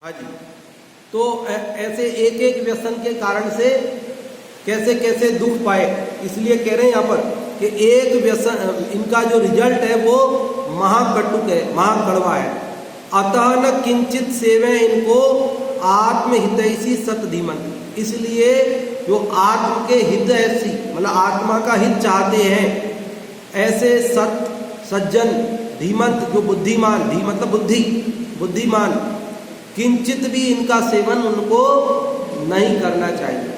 हाँ जी। तो ऐसे एक एक व्यसन के कारण से कैसे कैसे दुख पाए, इसलिए कह रहे हैं यहाँ पर कि एक व्यसन इनका जो रिजल्ट है वो महाकटुक है, महाकड़वा है। अतः न किंचित सेवे इनको आत्महितैषी सत धीमन, इसलिए जो आत्म के हित ऐसी मतलब आत्मा का हित चाहते हैं ऐसे सत सज्जन धीमंत जो बुद्धिमान, धी मतलब बुद्धि बुद्धिमान, किंचित भी इनका सेवन उनको नहीं करना चाहिए।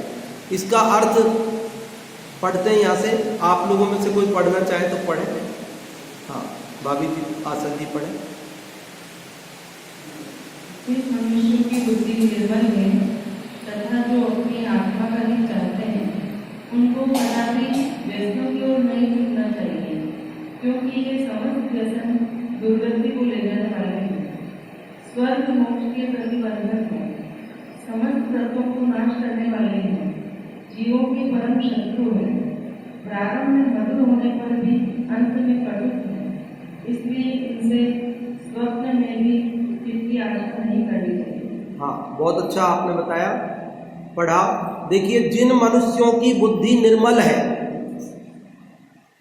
इसका अर्थ पढ़ते हैं यहाँ से, आप लोगों में से कोई पढ़ना चाहे तो पढ़े। हाँ भाभी जी, आसन जी पढ़े। जिस मनुष्य की बुद्धि निर्मल है तथा जो अपनी आत्मा का हित चाहते हैं उनको कदापि व्यसनों की ओर नहीं झुकना चाहिए, क्योंकि ये समस्त व्यसन दुर्गति को ले जाने वाले हैं, स्वर्ग मोक्ष के प्रतिबंधक हैं, समस्त तत्वों को नाश करने वाले हैं, जीवों के परम शत्रु हैं, प्रारंभ में मधुर होने पर भी अंत में कटुक हैं, इसलिए इनसे स्वप्न में भी हित की आशा नहीं करनी चाहिए। हाँ, बहुत अच्छा आपने बताया, पढ़ा। देखिए, जिन मनुष्यों की बुद्धि निर्मल है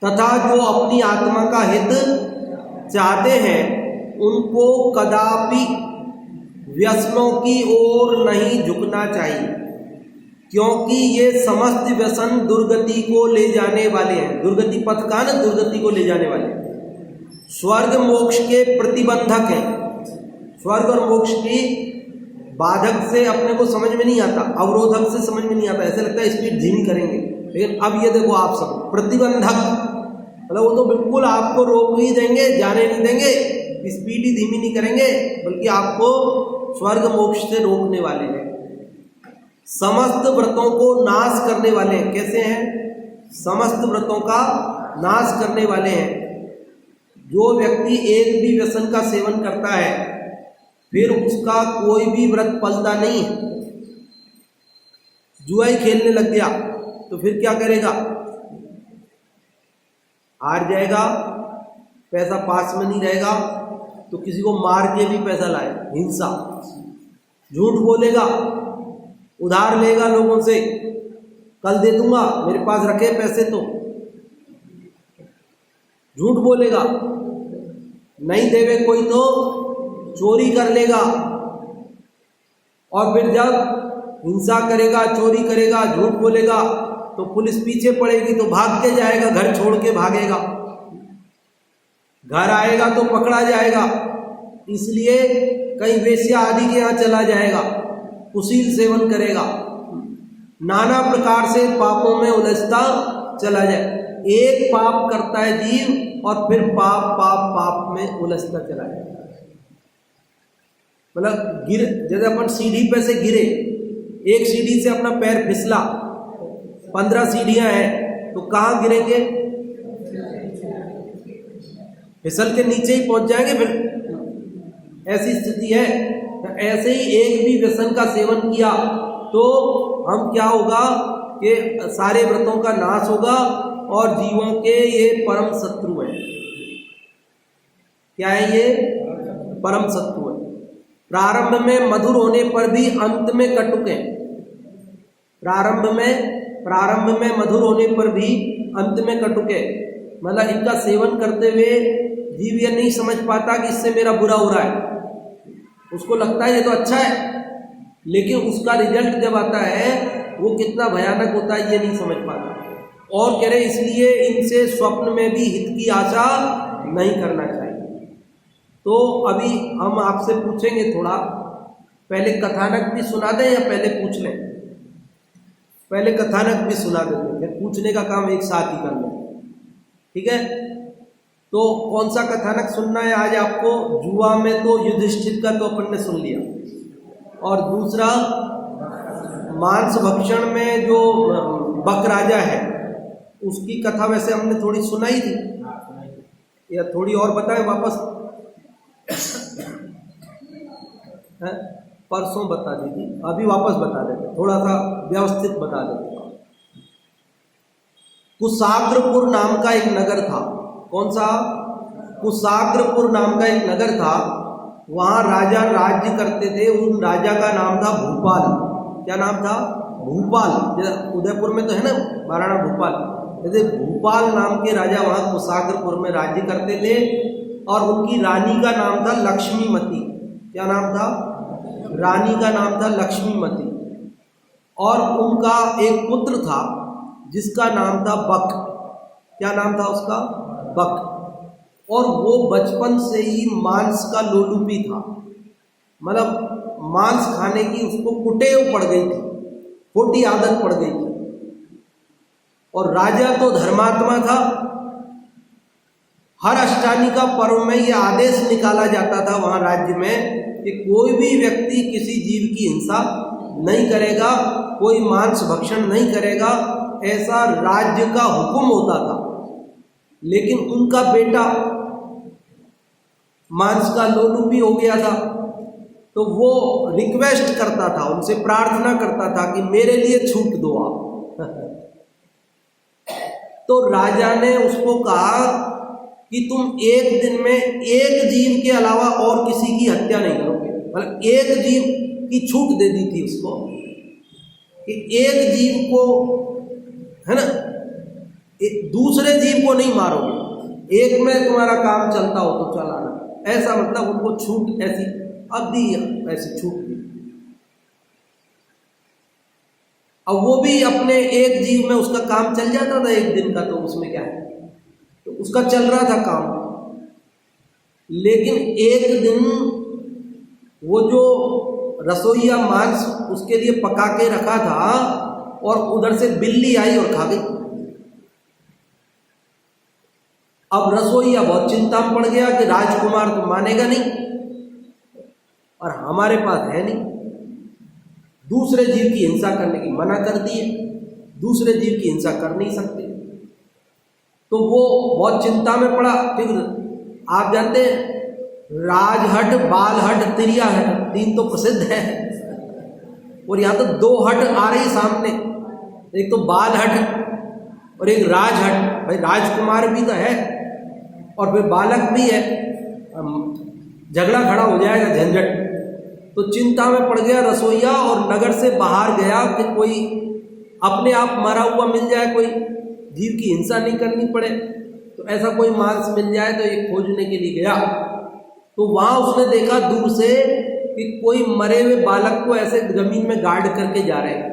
तथा जो अपनी आत्मा का हित चाहते हैं उनको कदापि व्यसनों की ओर नहीं झुकना चाहिए, क्योंकि ये समस्त व्यसन दुर्गति को ले जाने वाले हैं। दुर्गति पथ का ना, दुर्गति को ले जाने वाले, स्वर्ग मोक्ष के प्रतिबंधक हैं। स्वर्ग और मोक्ष की बाधक से अपने को समझ में नहीं आता, अवरोधक से समझ में नहीं आता, ऐसे लगता है स्पीड धीमी करेंगे। लेकिन अब ये देखो आप सब, प्रतिबंधक मतलब वो तो बिल्कुल आपको रोक ही देंगे, जाने नहीं देंगे, स्पीड ही धीमी नहीं करेंगे, बल्कि आपको स्वर्ग मोक्ष से रोकने वाले हैं। समस्त व्रतों को नाश करने वाले हैं। कैसे हैं? समस्त व्रतों का नाश करने वाले हैं। जो व्यक्ति एक भी व्यसन का सेवन करता है फिर उसका कोई भी व्रत पलता नहीं है। जुआ ही खेलने लग गया तो फिर क्या करेगा? हार जाएगा, पैसा पास में नहीं रहेगा तो किसी को मार के भी पैसा लाए, हिंसा। झूठ बोलेगा, उधार लेगा लोगों से, कल दे दूंगा, मेरे पास रखे पैसे, तो झूठ बोलेगा, नहीं देवे कोई तो चोरी कर लेगा, और फिर जब हिंसा करेगा, चोरी करेगा, झूठ बोलेगा तो पुलिस पीछे पड़ेगी तो भाग के जाएगा, घर छोड़ के भागेगा, घर आएगा तो पकड़ा जाएगा, इसलिए कहीं वेश्या आदि के यहाँ चला जाएगा, कुशील सेवन करेगा, नाना प्रकार से पापों में उलझता चला जाए। एक पाप करता है जीव और फिर पाप पाप पाप में उलझता चला जाए। मतलब गिर, जैसे अपन सीढ़ी पे से गिरे, एक सीढ़ी से अपना पैर फिसला, 15 सीढ़ियां हैं तो कहाँ गिरेंगे? फिसल के नीचे ही पहुंच जाएंगे। फिर ऐसी स्थिति है। तो ऐसे ही एक भी व्यसन का सेवन किया तो हम क्या होगा कि सारे व्रतों का नाश होगा और जीवों के ये परम शत्रु है। क्या है ये? परम शत्रु है। प्रारंभ में मधुर होने पर भी अंत में कटुक है। प्रारंभ में मधुर होने पर भी अंत में कटुक है। मतलब इनका सेवन करते हुए जीव ये नहीं समझ पाता कि इससे मेरा बुरा हो रहा है, उसको लगता है ये तो अच्छा है, लेकिन उसका रिजल्ट जब आता है वो कितना भयानक होता है ये नहीं समझ पाता। और कह रहे इसलिए इनसे स्वप्न में भी हित की आशा नहीं करना चाहिए। तो अभी हम आपसे पूछेंगे थोड़ा, पहले कथानक भी सुना दें या पहले पूछ लें? पहले कथानक भी सुना देते हैं, पूछने का काम एक साथ ही कर लें, ठीक है? तो कौन सा कथानक सुनना है आज आपको? जुआ में तो युधिष्ठिर का तो अपन ने सुन लिया, और दूसरा मांस भक्षण में जो बक राजा है उसकी कथा वैसे हमने थोड़ी सुनाई थी, या थोड़ी और बताएं वापस? है? परसों बता दी थी, अभी वापस बता देते, थोड़ा सा व्यवस्थित बता देते। कुशाग्रपुर नाम का एक नगर था। कौन सा? कुशाग्रपुर नाम का एक नगर था। वहाँ राजा राज्य करते थे। उन राजा का नाम था भूपाल। क्या नाम था? भूपाल। जैसे उदयपुर में तो है ना महाराणा भूपाल, जैसे भूपाल नाम के राजा वहाँ कुशाग्रपुर में राज्य करते थे। और उनकी रानी का नाम था लक्ष्मीमती। क्या नाम था? रानी का नाम था लक्ष्मीमती। और उनका एक पुत्र था जिसका नाम था बक। क्या नाम था उसका? बक। और वो बचपन से ही मांस का लोलुपी था, मतलब मांस खाने की उसको कुटेव पड़ गई थी, खोटी आदत पड़ गई थी। और राजा तो धर्मात्मा था। हर अष्टमी का पर्व में यह आदेश निकाला जाता था वहाँ राज्य में कि कोई भी व्यक्ति किसी जीव की हिंसा नहीं करेगा, कोई मांस भक्षण नहीं करेगा, ऐसा राज्य का हुक्म होता था। लेकिन उनका बेटा मांस का लोलुपी हो गया था, तो वो रिक्वेस्ट करता था, उनसे प्रार्थना करता था कि मेरे लिए छूट दो आप। तो राजा ने उसको कहा कि तुम एक दिन में एक जीव के अलावा और किसी की हत्या नहीं करोगे। मतलब एक जीव की छूट दे दी थी उसको कि एक जीव को, है ना, दूसरे जीव को नहीं मारोगे, एक में तुम्हारा काम चलता हो तो चलाना। ऐसा मतलब उनको छूट ऐसी अब दी, ऐसी छूट दी। अब वो भी अपने एक जीव में उसका काम चल जाता था एक दिन का, तो उसमें क्या है, तो उसका चल रहा था काम। लेकिन एक दिन वो जो रसोईया मांस उसके लिए पका के रखा था और उधर से बिल्ली आई और खा गई। अब रसोईया बहुत चिंता में पड़ गया कि राजकुमार तो मानेगा नहीं और हमारे पास है नहीं, दूसरे जीव की हिंसा करने की मना कर दिए, दूसरे जीव की हिंसा कर नहीं सकते। तो वो बहुत चिंता में पड़ा। ठीक, आप जानते हैं राजहट, बालहट, तिरियाहट, तीन तो प्रसिद्ध है, और यहाँ तो दो हट आ रही सामने, एक तो बालहट और एक राजहट। भाई राजकुमार भी तो है और फिर बालक भी है, झगड़ा खड़ा हो जाएगा, झंझट। तो चिंता में पड़ गया रसोईया और नगर से बाहर गया कि कोई अपने आप मरा हुआ मिल जाए, कोई जीव की हिंसा नहीं करनी पड़े, तो ऐसा कोई मांस मिल जाए तो ये खोजने के लिए गया। तो वहाँ उसने देखा दूर से कि कोई मरे हुए बालक को ऐसे जमीन में गाड़ करके जा रहे हैं।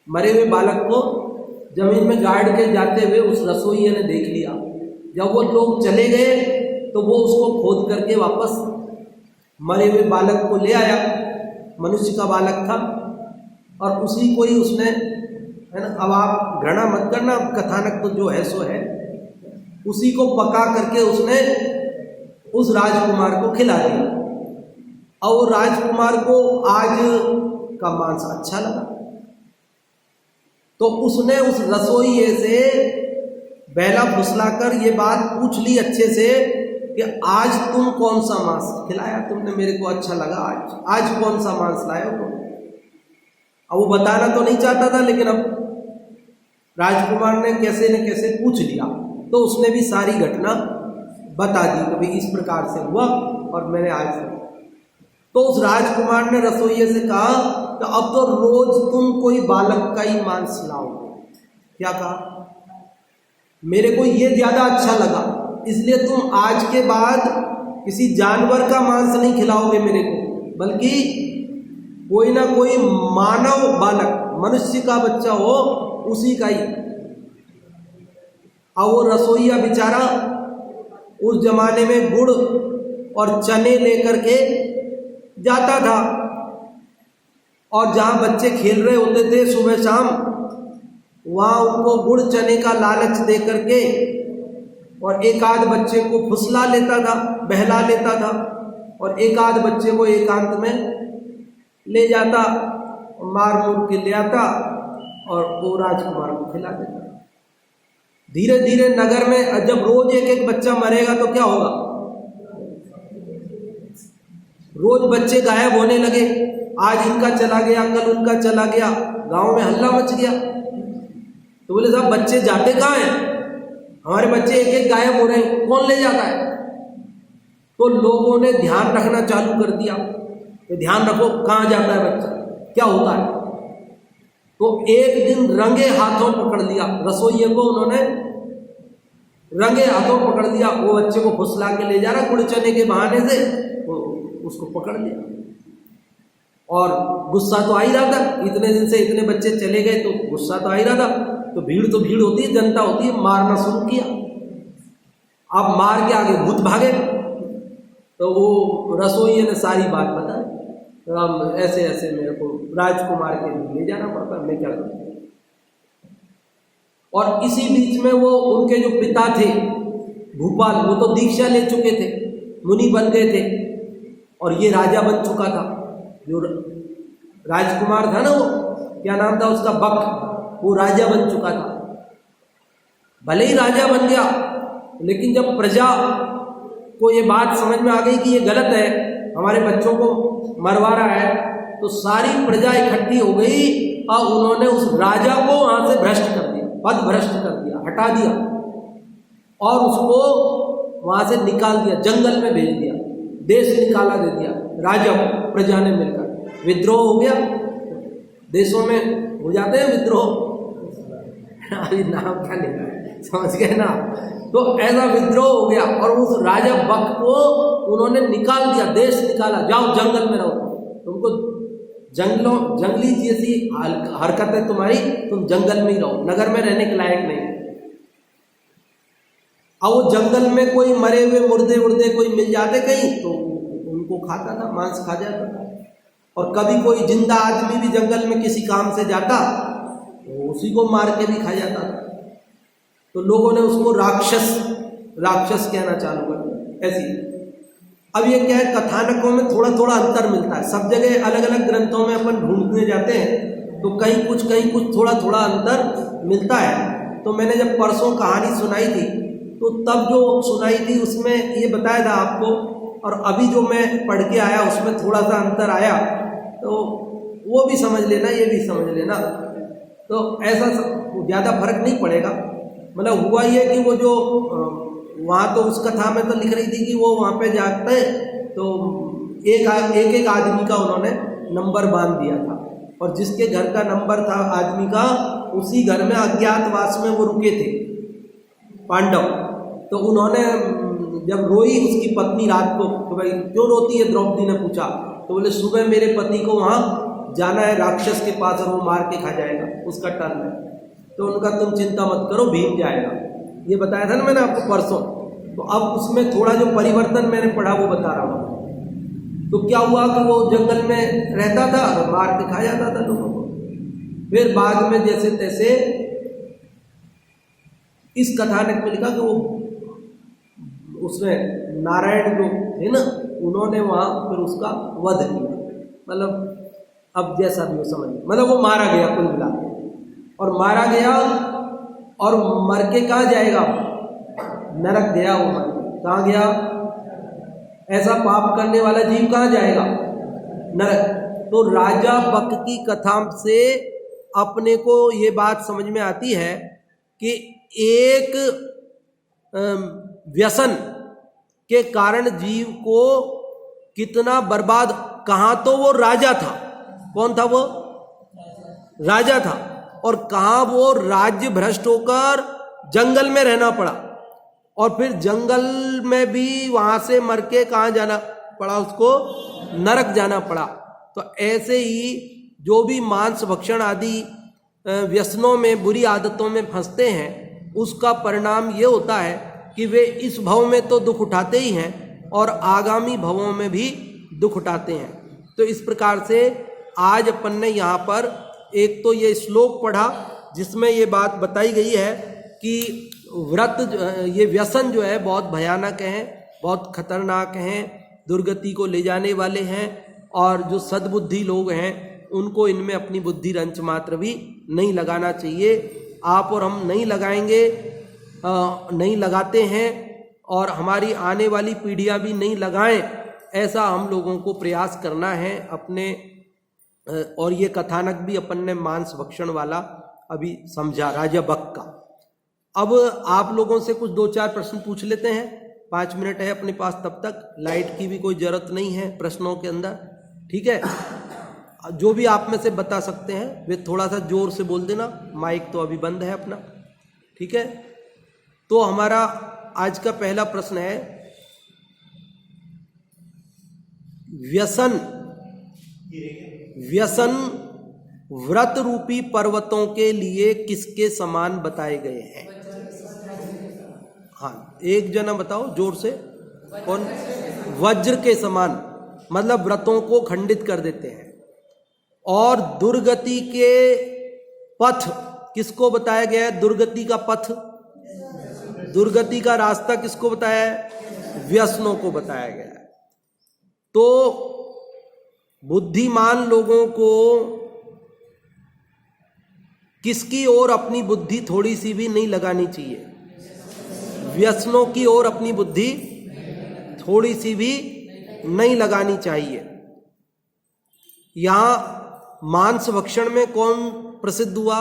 मरे हुए बालक को जमीन में गाड़ के जाते हुए उस रसोईये ने देख लिया। जब वो लोग चले गए तो वो उसको खोद करके वापस मरे हुए बालक को ले आया। मनुष्य का बालक था और उसी को ही उसने, है ना, अब आप घृणा मत करना, कथानक तो जो है सो है, उसी को पका करके उसने उस राजकुमार को खिला दिया। और राजकुमार को आज का मांस अच्छा लगा, तो उसने उस रसोइये से बहला फुसलाकर ये बात पूछ ली अच्छे से कि आज तुम कौन सा मांस खिलाया, तुमने मेरे को अच्छा लगा, आज कौन सा मांस लाए हो। अब वो बताना तो नहीं चाहता था, लेकिन अब राजकुमार ने कैसे न कैसे पूछ लिया, तो उसने भी सारी घटना बता दी कि भाई इस प्रकार से हुआ और मैंने आज। तो उस राजकुमार ने रसोइये से कहा कि अब तो रोज तुम कोई बालक का ही मांस लाओगे। क्या कहा? मेरे को ये ज्यादा अच्छा लगा, इसलिए तुम आज के बाद किसी जानवर का मांस नहीं खिलाओगे मेरे को, बल्कि कोई ना कोई मानव बालक, मनुष्य का बच्चा हो, उसी का ही। अब वो रसोईया बेचारा उस जमाने में गुड़ और चने लेकर के जाता था, और जहाँ बच्चे खेल रहे होते थे सुबह शाम, वहाँ उनको गुड़ चने का लालच दे करके और एक आध बच्चे को फुसला लेता था, बहला लेता था, और एक आध बच्चे को एकांत में ले जाता, मार मूर के ले आता और वो राजकुमार को खिला देता। धीरे धीरे नगर में जब रोज एक एक बच्चा मरेगा तो क्या होगा, रोज बच्चे गायब होने लगे। आज इनका चला गया, कल उनका चला गया, गांव में हल्ला मच गया। तो बोले साहब बच्चे जाते कहाँ हैं, हमारे बच्चे एक एक गायब हो रहे हैं, कौन ले जाता है। तो लोगों ने ध्यान रखना चालू कर दिया, तो ध्यान रखो कहाँ जाता है बच्चा, क्या होता है। तो एक दिन रंगे हाथों पकड़ लिया रसोइये को, उन्होंने रंगे हाथों पकड़ लिया। वो बच्चे को फुसला के ले जा रहा गुड़ चने के बहाने से, वो उसको पकड़ लिया। और गुस्सा तो आ ही रहा था, इतने दिन से इतने बच्चे चले गए तो गुस्सा तो आ ही रहा था। तो भीड़ होती है, जनता होती है, मारना शुरू किया। अब मार के आगे भूत भागे। तो वो रसोइये ने सारी बात बताई, तो ऐसे ऐसे मेरे को राजकुमार के लिए ले जाना पड़ता, मैं क्या करूँ। और इसी बीच में वो उनके जो पिता थे भूपाल, वो तो दीक्षा ले चुके थे, मुनि बन गए थे, और ये राजा बन चुका था। जो राजकुमार था ना, वो क्या नाम था उसका, बक, वो राजा बन चुका था। भले ही राजा बन गया, लेकिन जब प्रजा को ये बात समझ में आ गई कि ये गलत है, हमारे बच्चों को मरवा रहा है, तो सारी प्रजा इकट्ठी हो गई और उन्होंने उस राजा को वहां से भ्रष्ट कर दिया, पद भ्रष्ट कर दिया, हटा दिया और उसको वहां से निकाल दिया, जंगल में भेज दिया, देश निकाला दे दिया राजा को। प्रजा ने मिलकर विद्रोह हो गया। देशों में हो जाते हैं विद्रोह, अभी नाम क्या लेना है, समझ गए ना। तो ऐसा विद्रोह हो गया और उस राजा बक को उन्होंने निकाल दिया, देश निकाला, जाओ जंगल में रहो, तुमको जंगली जैसी हरकत है तुम्हारी, तुम जंगल में ही रहो, नगर में रहने के लायक नहीं। अब वो जंगल में कोई मरे हुए मुर्दे कोई मिल जाते कहीं, तो उनको खाता था, मांस खा जाता था। और कभी कोई जिंदा आदमी भी जंगल में किसी काम से जाता तो उसी को मार के भी खा जाता था। तो लोगों ने उसको राक्षस कहना चालू कर दिया। ऐसी अब ये क्या है, कथानकों में थोड़ा थोड़ा अंतर मिलता है। सब जगह अलग अलग ग्रंथों में अपन ढूंढने जाते हैं तो कहीं कुछ थोड़ा थोड़ा अंतर मिलता है। तो मैंने जब परसों कहानी सुनाई थी तो तब जो सुनाई थी उसमें ये बताया था आपको, और अभी जो मैं पढ़ के आया उसमें थोड़ा सा अंतर आया, तो वो भी समझ लेना, ये भी समझ लेना। तो ऐसा ज़्यादा फर्क नहीं पड़ेगा। मतलब हुआ ये कि वो जो वहाँ तो उस कथा में तो लिख रही थी कि वो वहाँ पे जाते तो एक आदमी का उन्होंने नंबर बांध दिया था, और जिसके घर का नंबर था आदमी का, उसी घर में अज्ञातवास में वो रुके थे पांडव। तो उन्होंने जब रोई उसकी पत्नी रात को, तो भाई क्यों रोती है, द्रौपदी ने पूछा, तो बोले सुबह मेरे पति को वहाँ जाना है राक्षस के पास और वो मार के खा जाएगा, उसका टर्न है। तो उनका तुम चिंता मत करो, भीम जाएगा। ये बताया था ना मैंने आपको परसों। तो अब उसमें थोड़ा जो परिवर्तन मैंने पढ़ा वो बता रहा हूँ। तो क्या हुआ कि वो जंगल में रहता था और मार के खा जाता था लोगों को। फिर बाद में जैसे तैसे इस कथानक में लिखा कि वो उसमें नारायण जो थे ना, उन्होंने वहाँ फिर उसका वध किया। मतलब अब जैसा भी हो समझ, मतलब वो मारा गया कुल मिला, और मारा गया और मर के कहाँ जाएगा, नरक गया। वो मर कहाँ गया, ऐसा पाप करने वाला जीव कहाँ जाएगा, नरक। तो राजा बक की कथा से अपने को ये बात समझ में आती है कि एक व्यसन के कारण जीव को कितना बर्बाद, कहाँ तो वो राजा था, कौन था वो, राजा था, और कहाँ वो राज्य भ्रष्ट होकर जंगल में रहना पड़ा, और फिर जंगल में भी वहाँ से मर के कहाँ जाना पड़ा, उसको नरक जाना पड़ा। तो ऐसे ही जो भी मांस भक्षण आदि व्यसनों में, बुरी आदतों में फंसते हैं, उसका परिणाम ये होता है कि वे इस भव में तो दुख उठाते ही हैं और आगामी भवों में भी दुख उठाते हैं। तो इस प्रकार से आज अपन ने यहाँ पर एक तो ये श्लोक पढ़ा जिसमें ये बात बताई गई है कि व्रत, ये व्यसन जो है बहुत भयानक हैं, बहुत खतरनाक हैं, दुर्गति को ले जाने वाले हैं, और जो सद्बुद्धि लोग हैं उनको इनमें अपनी बुद्धि रंच मात्र भी नहीं लगाना चाहिए। आप और हम नहीं लगाएंगे, नहीं लगाते हैं, और हमारी आने वाली पीढ़ियां भी नहीं लगाएं, ऐसा हम लोगों को प्रयास करना है अपने। और ये कथानक भी अपन ने मांस भक्षण वाला अभी समझा, राजा बक का। अब आप लोगों से कुछ 2-4 प्रश्न पूछ लेते हैं, 5 मिनट है अपने पास, तब तक लाइट की भी कोई ज़रूरत नहीं है प्रश्नों के अंदर, ठीक है। जो भी आप में से बता सकते हैं वे थोड़ा सा ज़ोर से बोल देना, माइक तो अभी बंद है अपना, ठीक है। तो हमारा आज का पहला प्रश्न है, व्यसन व्रत रूपी पर्वतों के लिए किसके समान बताए गए हैं? हाँ, एक जना बताओ जोर से, कौन? वज्र के समान, मतलब व्रतों को खंडित कर देते हैं। और दुर्गति के पथ किसको बताया गया है? दुर्गति का पथ, दुर्गति का रास्ता किसको बताया है? व्यसनों को बताया गया है। तो बुद्धिमान लोगों को किसकी ओर अपनी बुद्धि थोड़ी सी भी नहीं लगानी चाहिए? व्यसनों की ओर अपनी बुद्धि थोड़ी सी भी नहीं लगानी चाहिए। यहां मांस भक्षण में कौन प्रसिद्ध हुआ?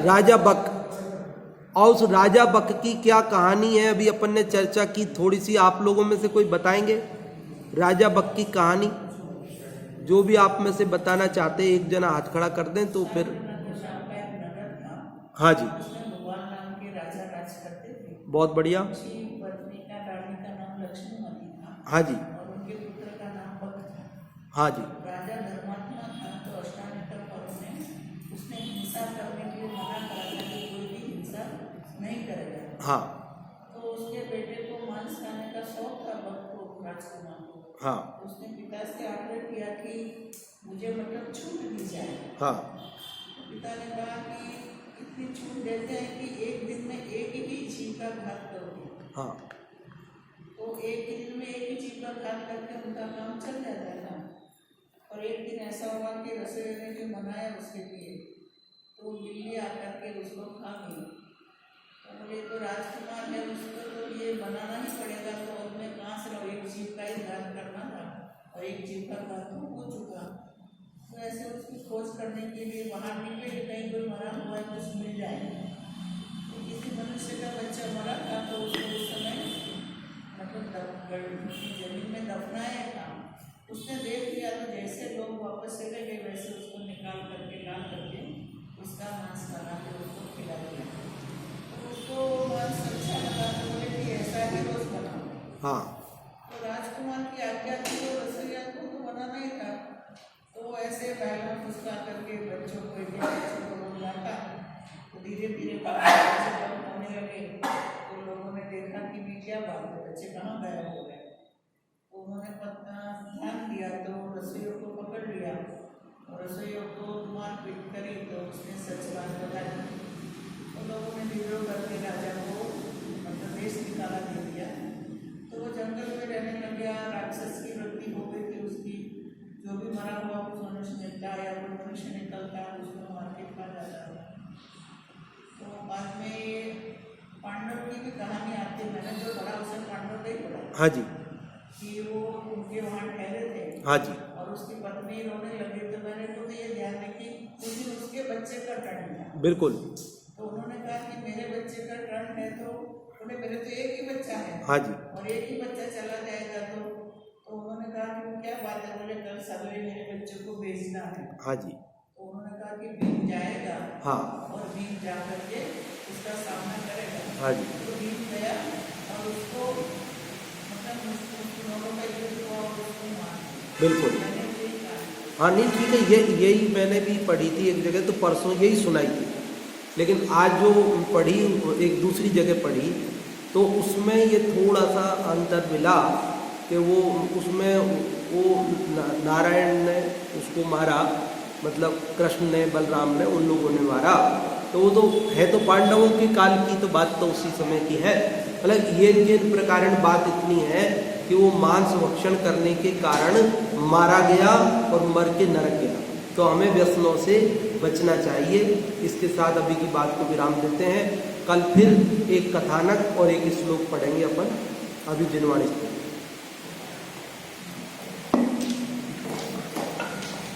राजा बक। और उस राजा बक की क्या कहानी है, अभी अपन ने चर्चा की, थोड़ी सी आप लोगों में से कोई बताएंगे राजा बक की कहानी? जो भी आप में से बताना चाहते, एक जना हाथ खड़ा कर दें तो फिर। हाँ जी, बहुत बढ़िया। हाँ जी, हाँ जी, हाँ, तो उसके बेटे को मांस खाने का शौक था, बक को, राजकुमार को। हाँ, उसने पिता से आग्रह किया कि मुझे मतलब छूट दी जाए। हाँ, पिता ने कहा कि इतनी छूट देते हैं कि एक दिन में एक ही जीव का घात करोगे। हाँ, तो एक दिन में एक ही जीव का घात करके उनका काम चल जाता था। और एक दिन ऐसा हुआ कि रसोई ने जो बनाया उसके लिए, तो बिल्ली आकर के उसको खा गई। तो बोले तो राजकुमार है, उसको तो ये बनाना ही पड़ेगा, तो अब मैं कहाँ से लाऊं? एक जीव का ही घात करना था और एक जीव का घात तो हो चुका। तो ऐसे उसकी खोज करने के लिए बाहर निकले कि कहीं कोई मरा हुआ है कुछ मिल जाए। तो किसी मनुष्य का बच्चा मरा था, तो उसको उस समय मतलब जमीन में दफनाया था। उसने देख लिया, तो जैसे लोग वापस चले गए वैसे उसको निकाल करके ला करके उसका मांस बना के उसको खिला दिया। उसको मांस अच्छा लगा, तो बोले कि ऐसा ही रोज बनाओ। हाँ, तो राजकुमार की आज्ञा थी, तो रसोइया को तो बनाना ही था। तो ऐसे बैठा फुसला करके बच्चों को रोज लाता, तो धीरे धीरे होने लगे। तो लोगों ने देखा कि भी क्या बात है, बच्चे कहाँ गायब हो गए। तो उन्होंने ध्यान दिया, तो रसोइयों को पकड़ लिया और रसोइयों को मारपीट करी। तो उसने सच बात बताई। तो लोगों ने विद्रोह करके राजा को मतलब देश निकाला दे दिया। तो वो जंगल में रहने लग गया। राक्षस की वृत्ति हो गई थी उसकी, जो भी मरा हुआ कुछ मनुष्य मिलता या कोई मनुष्य निकलता है उसको मार के खा जाता है। तो बाद में पांडव की भी कहानी आती है, मैंने जो पढ़ा उसे पांडव नहीं पढ़ा। हाँ जी, कि वो उनके वहाँ ठहरे थे। हाँ जी, और उसकी पत्नी रोने लगी, तो मैंने तो ये ध्यान रखी उस दिन उसके बच्चे का टर्न था। बिल्कुल। तो उन्होंने कहा कि मेरे बच्चे का टर्न है, तो उन्हें मेरे तो एक ही बच्चा है। हाँ जी, और एक ही बच्चा चला जाएगा। तो उन्होंने कहा कि क्या बात है? बोले कल सवेरे मेरे बच्चे को भेजना है। हाँ जी, तो उन्होंने कहा कि भीम जाएगा। हाँ, और भीम जा करके उसका सामना करेगा। हाँ जी, तो भीम गया और उसको मतलब दोनों का युद्ध हुआ और उसको मार दिया। बिल्कुल। हाँ, नहीं ठीक है, यही मैंने भी पढ़ी थी एक जगह, तो परसों यही सुनाई थी। लेकिन आज जो पढ़ी एक दूसरी जगह पढ़ी, तो उसमें ये थोड़ा सा अंतर मिला कि वो उसमें वो नारायण ने उसको मारा, मतलब कृष्ण ने, बलराम ने, उन लोगों ने मारा। तो वो तो है, तो पांडवों के काल की तो बात तो उसी समय की है। मतलब ये प्रकार बात इतनी है कि वो मांस भक्षण करने के कारण मारा गया और मर के नरक गया। तो हमें व्यसनों से बचना चाहिए। इसके साथ अभी की बात को विराम देते हैं। कल फिर एक कथानक और एक श्लोक पढ़ेंगे अपन। अभी जिनवाणी।